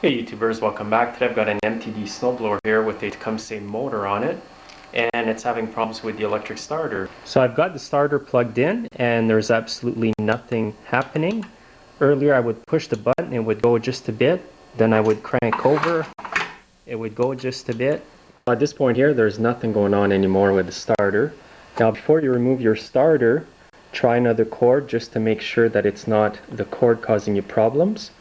Hey YouTubers, welcome back. Today I've got an MTD snowblower here with a Tecumseh motor on it, and it's having problems with the electric starter. So I've got the starter plugged in and there's absolutely nothing happening. Earlier I would push the button, it would go just a bit, then I would crank over, it would go just a bit. At this point here there's nothing going on anymore with the starter. Now before you remove your starter, try another cord just to make sure that it's not the cord causing you problems.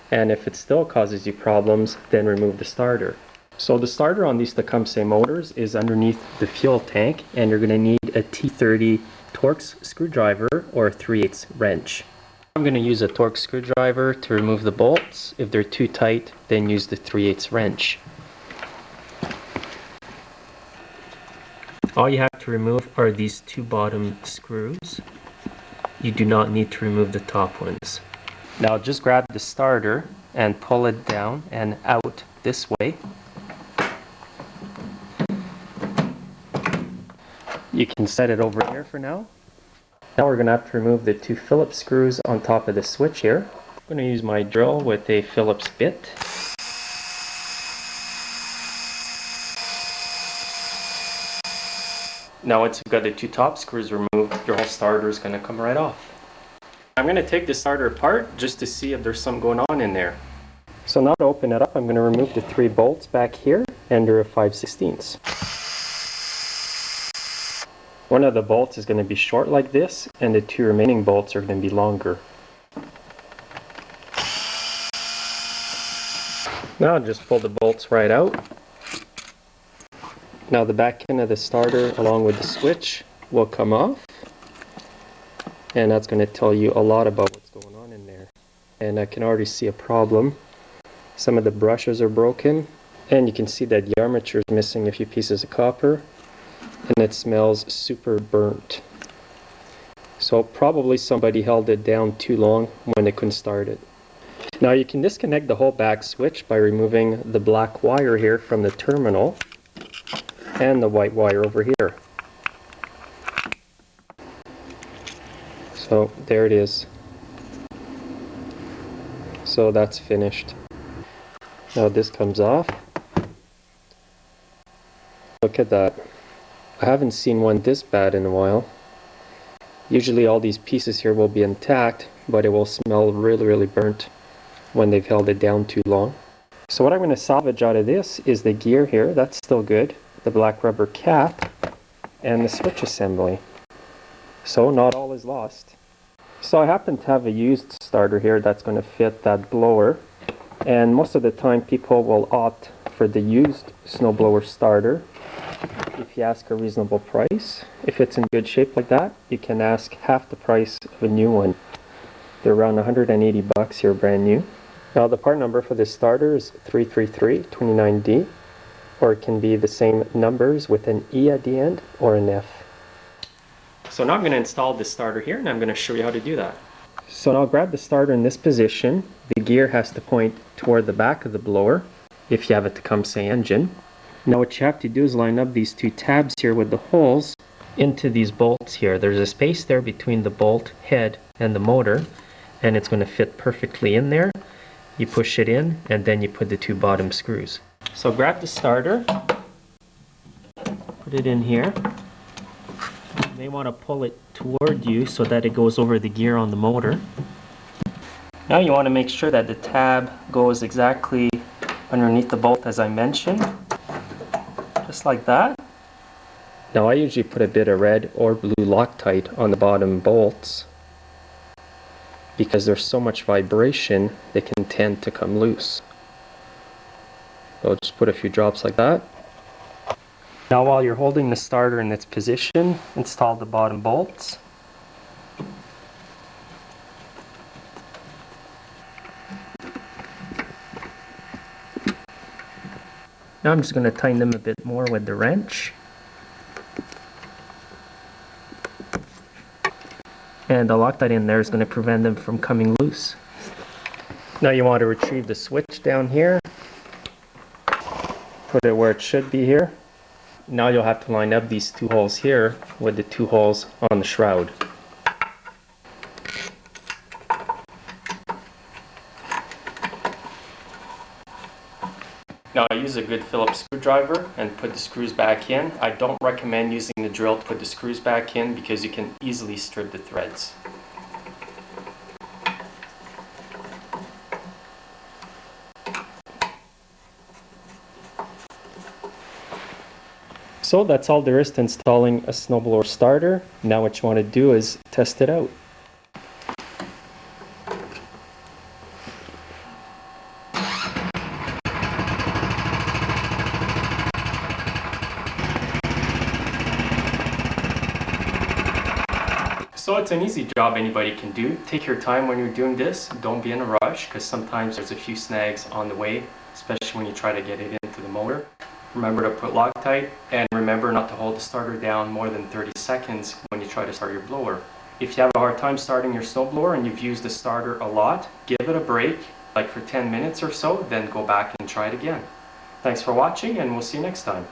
And if it still causes you problems, then remove the starter. So the starter on these Tecumseh motors is underneath the fuel tank, and you're going to need a T30 Torx screwdriver or a 3/8 wrench. I'm going to use a Torx screwdriver to remove the bolts. If they're too tight, then use the 3/8 wrench. All you have to remove are these two bottom screws. You do not need to remove the top ones. Now just grab the starter and pull it down and out this way. You can set it over here for now. Now we're going to have to remove the two Phillips screws on top of the switch here. I'm going to use my drill with a Phillips bit. Now once you've got the two top screws removed, your whole starter is going to come right off. I'm going to take the starter apart just to see if there's something going on in there. So now to open it up, I'm going to remove the three bolts back here and they're a 5/16. One of the bolts is going to be short like this, and the two remaining bolts are going to be longer. Now I'll just pull the bolts right out. Now the back end of the starter along with the switch will come off. And that's going to tell you a lot about what's going on in there. And I can already see a problem. Some of the brushes are broken, and you can see that the armature is missing a few pieces of copper, and it smells super burnt. So probably somebody held it down too long when they couldn't start it. Now you can disconnect the whole back switch by removing the black wire here from the terminal and the white wire over here. So there it is. So that's finished. Now this comes off. Look at that. I haven't seen one this bad in a while. Usually all these pieces here will be intact, but it will smell really burnt when they've held it down too long. So what I'm going to salvage out of this is the gear here. That's still good. The black rubber cap and the switch assembly. So not all is lost. So I happen to have a used starter here that's going to fit that blower, and most of the time people will opt for the used snowblower starter if you ask a reasonable price. If it's in good shape like that, you can ask half the price of a new one. They're around 180 bucks here, brand new. Now the part number for this starter is 33329D, or it can be the same numbers with an E at the end or an F. So now I'm going to install this starter here, and I'm going to show you how to do that. So now I'll grab the starter in this position. The gear has to point toward the back of the blower if you have a Tecumseh engine. Now what you have to do is line up these two tabs here with the holes into these bolts here. There's a space there between the bolt head and the motor, and it's going to fit perfectly in there. You push it in, and then you put the two bottom screws. So grab the starter, put it in here. You may want to pull it toward you so that it goes over the gear on the motor. Now you want to make sure that the tab goes exactly underneath the bolt as I mentioned. Just like that. Now I usually put a bit of red or blue Loctite on the bottom bolts because there's so much vibration they can tend to come loose. So I'll just put a few drops like that. Now while you're holding the starter in its position, install the bottom bolts. Now I'm just going to tighten them a bit more with the wrench. And the Loctite in there is going to prevent them from coming loose. Now you want to retrieve the switch down here. Put it where it should be here. Now you'll have to line up these two holes here with the two holes on the shroud. Now I use a good Phillips screwdriver and put the screws back in. I don't recommend using the drill to put the screws back in because you can easily strip the threads. So that's all there is to installing a snowblower starter. Now what you want to do is test it out. So it's an easy job anybody can do. Take your time when you're doing this. Don't be in a rush because sometimes there's a few snags on the way, especially when you try to get it into the motor. Remember to put Loctite, and remember not to hold the starter down more than 30 seconds when you try to start your blower. If you have a hard time starting your snowblower and you've used the starter a lot, give it a break, like for 10 minutes or so, then go back and try it again. Thanks for watching, and we'll see you next time.